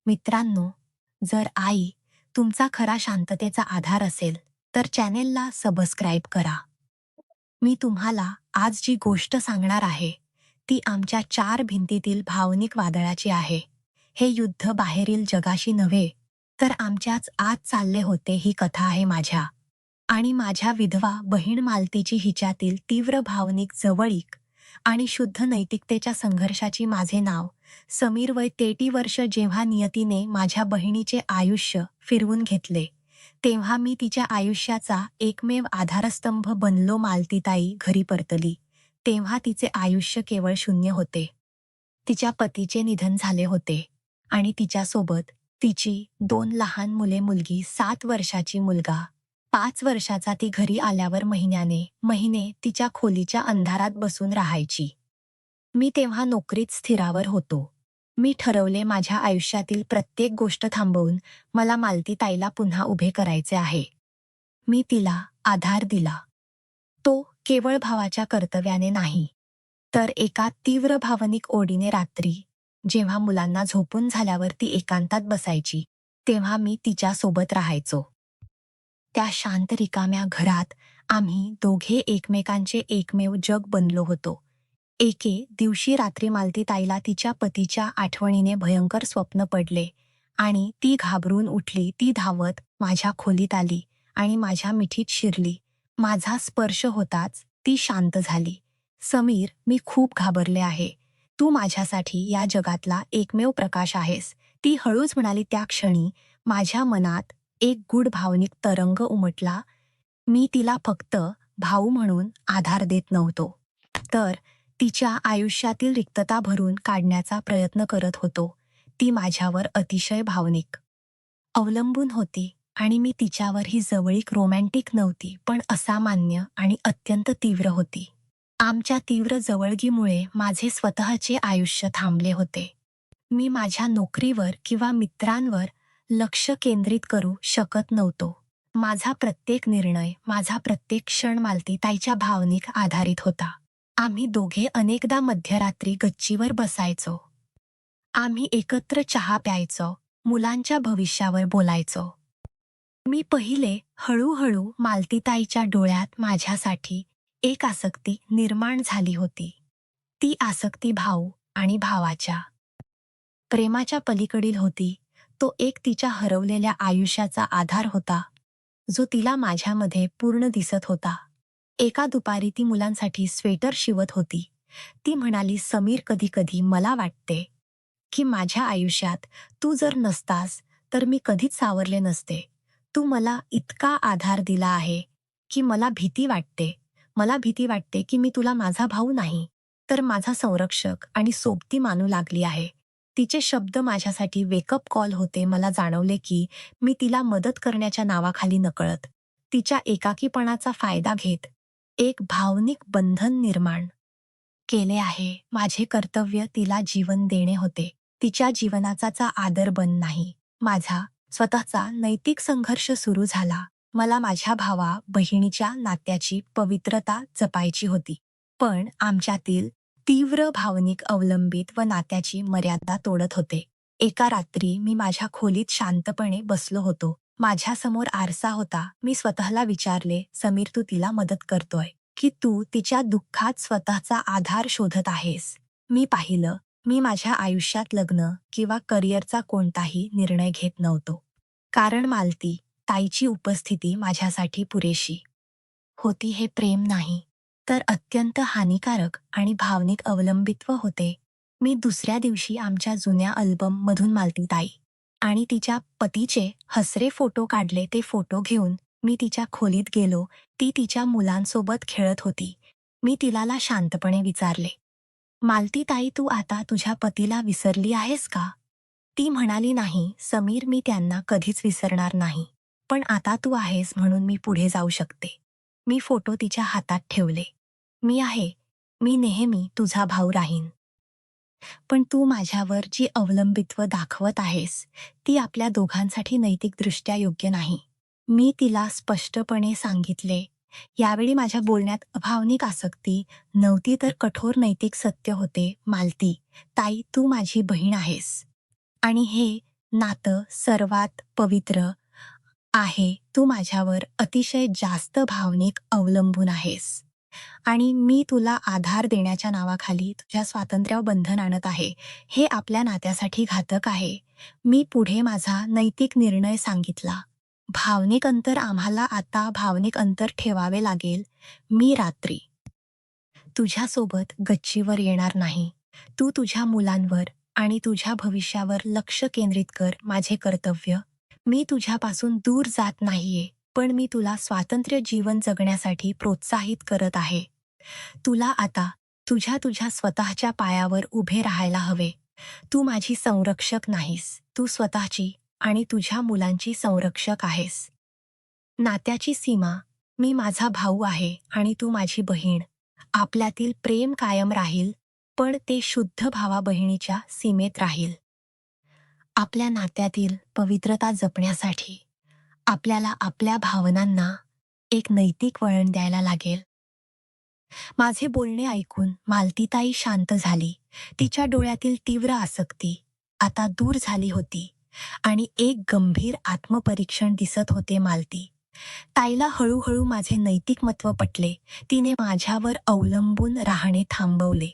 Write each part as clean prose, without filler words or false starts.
मित्रांनो, जर आई तुमचा खरा शांततेचा आधार असेल, तर चॅनेलला सबस्क्राईब करा. मी तुम्हाला आज जी गोष्ट सांगणार आहे, ती आमच्या 4 भिंतीतील भावनिक वादळाची आहे. हे युद्ध बाहेरील जगाशी नव्हे, तर आमच्याच आत चालले होते ही कथा आहे माझ्या. आणि माझ्या विधवा बहीण मालतीची हिच्यातील तीव्र भावनिक जवळीक आणि शुद्ध नैतिकतेच्या संघर्षाची माझे नाव. समीर वय 33 वर्ष जेव्हा नियतीने माझ्या बहिणीचे आयुष्य फिरवून घेतले, तेव्हा मी तिच्या आयुष्याचा एकमेव आधारस्तंभ बनलो. मालतीताई घरी परतली, तेव्हा तिचे आयुष्य केवळ शून्य होते. तिच्या पतीचे निधन झाले होते आणि तिच्यासोबत तिची 2 लहान मुले, मुलगी 7 वर्षाची, मुलगा 5 वर्षाचा. ती घरी आल्यावर महिने तिच्या खोलीच्या अंधारात बसून राहायची. मी तेव्हा नोकरीत स्थिरावर होतो. मी ठरवले माझ्या आयुष्यातील प्रत्येक गोष्ट थांबवून मला मालतीताईला पुन्हा उभे करायचे आहे. मी तिला आधार दिला. तो केवळ भावाच्या कर्तव्याने नाही, तर एका तीव्र भावनिक ओढीने. रात्री जेव्हा मुलांना झोपून झाल्यावर ती एकांतात बसायची, तेव्हा मी तिच्यासोबत राहायचो. त्या शांत रिकाम्या घरात आम्ही दोघे एकमेकांचे एकमेव जग बनलो होतो. एके दिवशी रात्री मालतीताईला तिच्या पतीच्या आठवणीने भयंकर स्वप्न पडले आणि ती घाबरून उठली. ती धावत माझ्या खोलीत आली आणि माझ्या मिठीत शिरली. माझा स्पर्श होताच ती शांत झाली. समीर, मी खूप घाबरले आहे. तू माझ्यासाठी या जगातला एकमेव प्रकाश आहेस, ती हळूच म्हणाली. त्या क्षणी माझ्या मनात एक गूढ भावनिक तरंग उमटला. मी तिला फक्त भाऊ म्हणून आधार देत नव्हतो, तर तिच्या आयुष्यातील रिक्तता भरून काढण्याचा प्रयत्न करत होतो. ती माझ्यावर अतिशय भावनिक अवलंबून होती आणि मी तिच्यावर ही जवळीक रोमॅन्टिक नव्हती, पण असामान्य आणि अत्यंत तीव्र होती. आमच्या तीव्र जवळगीमुळे माझे स्वतःचे आयुष्य थांबले होते. मी माझ्या नोकरीवर किंवा मित्रांवर लक्ष केंद्रित करू शकत नव्हतो. माझा प्रत्येक निर्णय, माझा प्रत्येक क्षण मालतीताईच्या भावनिक आधारित होता. आम्ही दोघे अनेकदा मध्यरात्री गच्चीवर बसायचो. आम्ही एकत्र चहा प्यायचो, मुलांच्या भविष्यावर बोलायचो. मी पहिले हळूहळू मालतीताईच्या डोळ्यात माझ्यासाठी एक आसक्ती निर्माण झाली होती. ती आसक्ती भाऊ आणि भावाच्या प्रेमाच्या पलीकडील होती. तो एक तिच्या हरवलेल्या आयुष्याचा आधार होता, जो तिला माझ्यामध्ये पूर्ण दिसत होता. एका दुपारी ती मुलांसाठी स्वेटर शिवत होती. ती म्हणाली, समीर, कधी-कधी मला वाटते की माझ्या आयुष्यात तू जर नसतास तर मी कधीच सावरले नसते. तू मला इतका आधार दिला आहे की मला भीती वाटते. मला भीती वाटते की मी तुला माझा भाऊ नाही, तर माझा संरक्षक आणि सोबती मानू लागली आहे. तिचे शब्द माझ्यासाठी वेकअप कॉल होते. मला जाणवले की मी तिला मदत करण्याच्या नावाखाली नकळत तिच्या एकाकीपणाचा फायदा घेत एक भावनिक बंधन निर्माण केले आहे. माझे कर्तव्य तिला जीवन देणे होते, तिच्या जीवनाचा आदर बन नाही. माझा स्वतःचा नैतिक संघर्ष सुरू झाला. मला माझ्या भावा बहिणीच्या नात्याची पवित्रता जपायची होती, पण आमच्यातील तीव्र भावनिक अवलंबित व नात्याची मर्यादा तोडत होते. एका रात्री मी माझ्या खोलीत शांतपणे बसलो होतो. माझ्यासमोर आरसा होता. मी स्वतःला विचारले, समीर, तू तिला मदत करतोय की तू तिच्या दुःखात स्वतःचा आधार शोधत आहेस? मी पाहिलं, मी माझ्या आयुष्यात लग्न किंवा करिअरचा कोणताही निर्णय घेत नव्हतो, कारण मालती ताईची उपस्थिती माझ्यासाठी पुरेशी होती. हे प्रेम नाही, तर अत्यंत हानिकारक आणि भावनिक अवलंबित्व होते. मी दुसऱ्या दिवशी आमच्या जुन्या अल्बम मधून मालतीताई आणि तिच्या पतीचे हसरे फोटो काढले. ते फोटो घेऊन मी तिच्या खोलीत गेलो. ती तिच्या मुलांसोबत खेळत होती. मी तिला शांतपणे विचारले, मालतीताई, तू आता तुझ्या पतीला विसरली आहेस का? ती म्हणाली, नाही समीर, मी त्यांना कधीच विसरणार नाही, पण आता तू आहेस म्हणून मी पुढे जाऊ शकते. मी फोटो तिच्या हातात ठेवले. मी आहे, मी नेहमी तुझा भाऊ राहीन. पण तू माझ्यावर जी अवलंबित्व दाखवत आहेस, ती आपल्या दोघांसाठी नैतिकदृष्ट्या योग्य नाही. मी तिला स्पष्टपणे सांगितले. यावेळी माझ्या बोलण्यात अभावनिक आसक्ती नव्हती, तर कठोर नैतिक सत्य होते. मालती ताई, तू माझी बहीण आहेस आणि हे नातं सर्वात पवित्र आहे. तू माझ्यावर अतिशय जास्त भावनिक अवलंबून आहेस आणि मी तुला आधार देण्याच्या नावाखाली तुझ्या स्वातंत्र्यावर बंधन आणत आहे. हे आपल्या नात्यासाठी घातक आहे. मी पुढे माझा नैतिक निर्णय सांगितला. भावनिक अंतर आम्हाला आता भावनिक अंतर ठेवावे लागेल. मी रात्री तुझ्यासोबत गच्चीवर येणार नाही. तू तुझ्या मुलांवर आणि तुझ्या भविष्यावर लक्ष केंद्रित कर. माझे कर्तव्य. मी तुझ्यापासून दूर जात नाहीये, पण मी तुला स्वातंत्र्य जीवन जगण्यासाठी प्रोत्साहित करत आहे. तुला आता तुझ्या तुझ्या स्वतःच्या पायावर उभे राहायला हवे. तू माझी संरक्षक नाहीस. तू स्वतःची आणि तुझ्या मुलांची संरक्षक आहेस. नात्याची सीमा. मी माझा भाऊ आहे आणि तू माझी बहीण. आपल्यातील प्रेम कायम राहील, पण ते शुद्ध भावा बहिणीच्या सीमेत राहील. आपल्या नात्यातील पवित्रता जपण्यासाठी आपल्याला आपल्या भावनांना एक नैतिक वळण द्यायला लागेल. माझे बोलणे ऐकून मालतीताई शांत झाली. तिच्या डोळ्यातील तीव्र आसक्ती आता दूर झाली होती आणि एक गंभीर आत्मपरीक्षण दिसत होते. मालती ताईला हळूहळू माझे नैतिक महत्त्व पटले. तिने माझ्यावर अवलंबून राहणे थांबवले.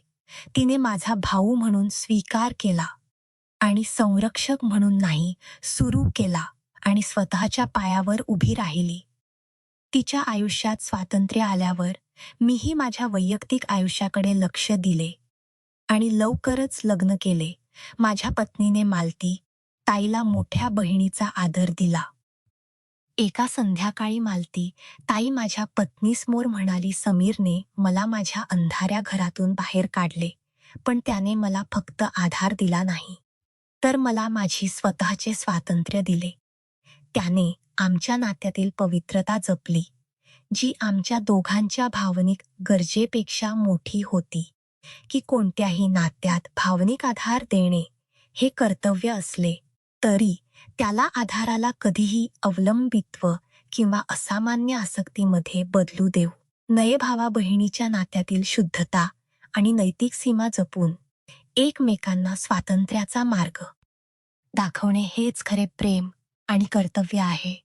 तिने माझा भाऊ म्हणून स्वीकार केला आणि संरक्षक म्हणून नाही सुरू केला आणि स्वतःच्या पायावर उभी राहिली. तिच्या आयुष्यात स्वातंत्र्य आल्यावर मीही माझ्या वैयक्तिक आयुष्याकडे लक्ष दिले आणि लवकरच लग्न केले. माझ्या पत्नीने मालती ताईला मोठ्या बहिणीचा आदर दिला. एका संध्याकाळी मालती ताई माझ्या पत्नीसमोर म्हणाली, समीरने मला माझ्या अंधाऱ्या घरातून बाहेर काढले, पण त्याने मला फक्त आधार दिला नाही, तर मला माझी स्वतःचे स्वातंत्र्य दिले. त्याने आमच्या नात्यातील पवित्रता जपली, जी आमच्या दोघांच्या भावनिक गरजेपेक्षा मोठी होती. की कोणत्याही नात्यात भावनिक आधार देणे हे कर्तव्य असले तरी त्याला आधाराला कधीही अवलंबित्व किंवा असामान्य आसक्तीमध्ये बदलू देऊ नये. भावा बहिणीच्या नात्यातील शुद्धता आणि नैतिक सीमा जपून एकमेकांना स्वातंत्र्याचा मार्ग दाखवणे हेच खरे प्रेम आणि कर्तव्य आहे.